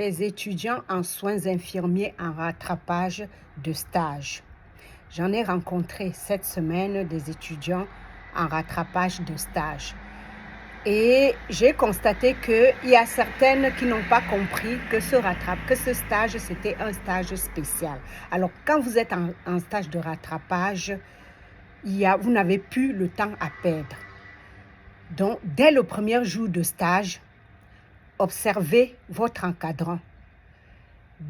Les étudiants en soins infirmiers en rattrapage de stage. J'en ai rencontré cette semaine des étudiants en rattrapage de stage. Et j'ai constaté qu'il y a certaines qui n'ont pas compris que ce stage, c'était un stage spécial. Alors, quand vous êtes en stage de rattrapage, vous n'avez plus le temps à perdre. Donc, dès le premier jour de stage, observez votre encadrant.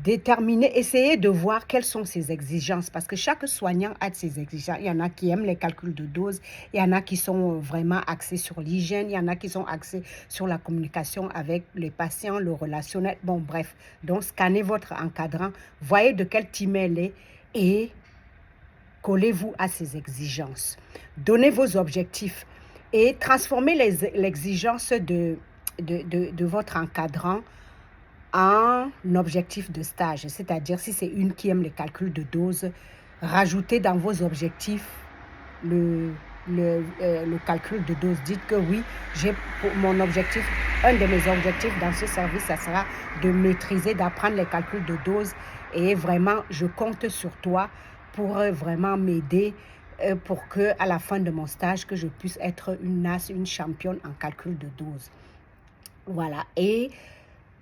Essayez de voir quelles sont ses exigences, parce que chaque soignant a ses exigences. Il y en a qui aiment les calculs de doses, il y en a qui sont vraiment axés sur l'hygiène, il y en a qui sont axés sur la communication avec les patients, le relationnel, bon bref. Donc scannez votre encadrant, voyez de quel team elle est et collez-vous à ses exigences. Donnez vos objectifs et transformez l'exigence de votre encadrant en objectif de stage, c'est-à-dire si c'est une qui aime les calculs de doses, rajoutez dans vos objectifs le calcul de dose. Dites que oui, j'ai pour mon objectif, un de mes objectifs dans ce service, ça sera de maîtriser, d'apprendre les calculs de dose et vraiment, je compte sur toi pour vraiment m'aider pour que à la fin de mon stage, que je puisse être une championne en calcul de dose. Voilà, et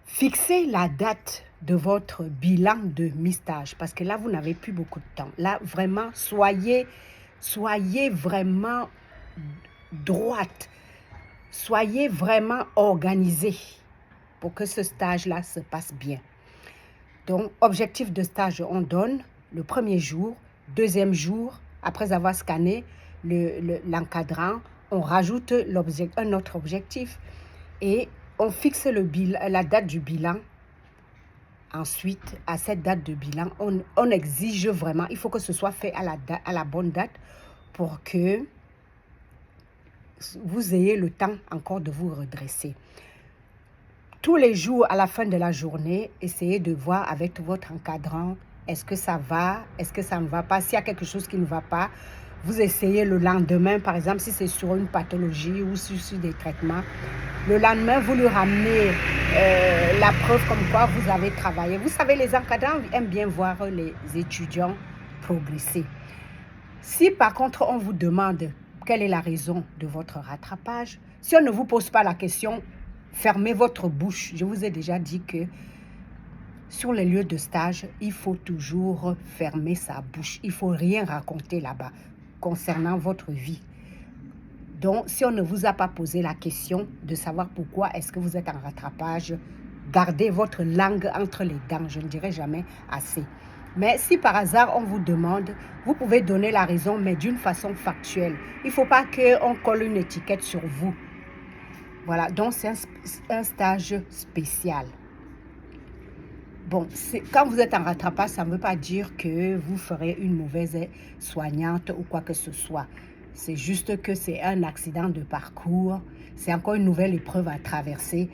fixez la date de votre bilan de mi-stage parce que là, vous n'avez plus beaucoup de temps. Là, vraiment, soyez vraiment droite. Soyez vraiment organisé pour que ce stage-là se passe bien. Donc, objectif de stage, on donne le premier jour, deuxième jour, après avoir scanné l'encadrant, on rajoute un autre objectif et on fixe la date du bilan. Ensuite, à cette date de bilan, on exige vraiment, il faut que ce soit fait à la bonne date pour que vous ayez le temps encore de vous redresser. Tous les jours, à la fin de la journée, essayez de voir avec votre encadrant, est-ce que ça va, est-ce que ça ne va pas. S'il y a quelque chose qui ne va pas, vous essayez le lendemain, par exemple, si c'est sur une pathologie ou sur des traitements. Le lendemain, vous lui ramenez la preuve comme quoi vous avez travaillé. Vous savez, les encadrants aiment bien voir les étudiants progresser. Si par contre, on vous demande quelle est la raison de votre rattrapage, si on ne vous pose pas la question, fermez votre bouche. Je vous ai déjà dit que sur les lieux de stage, il faut toujours fermer sa bouche. Il ne faut rien raconter là-bas concernant votre vie. Donc, si on ne vous a pas posé la question de savoir pourquoi est-ce que vous êtes en rattrapage, gardez votre langue entre les dents. Je ne dirai jamais assez. Mais si par hasard on vous demande, vous pouvez donner la raison, mais d'une façon factuelle. Il ne faut pas qu'on colle une étiquette sur vous. Voilà, donc c'est un stage spécial. Bon, quand vous êtes en rattrapage, ça ne veut pas dire que vous ferez une mauvaise soignante ou quoi que ce soit. C'est juste que c'est un accident de parcours, c'est encore une nouvelle épreuve à traverser,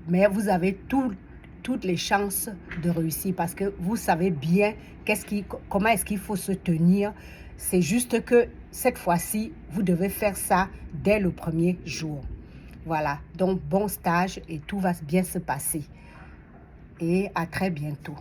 mais vous avez toutes les chances de réussir parce que vous savez bien comment est-ce qu'il faut se tenir. C'est juste que cette fois-ci, vous devez faire ça dès le premier jour. Voilà, donc bon stage et tout va bien se passer. Et à très bientôt.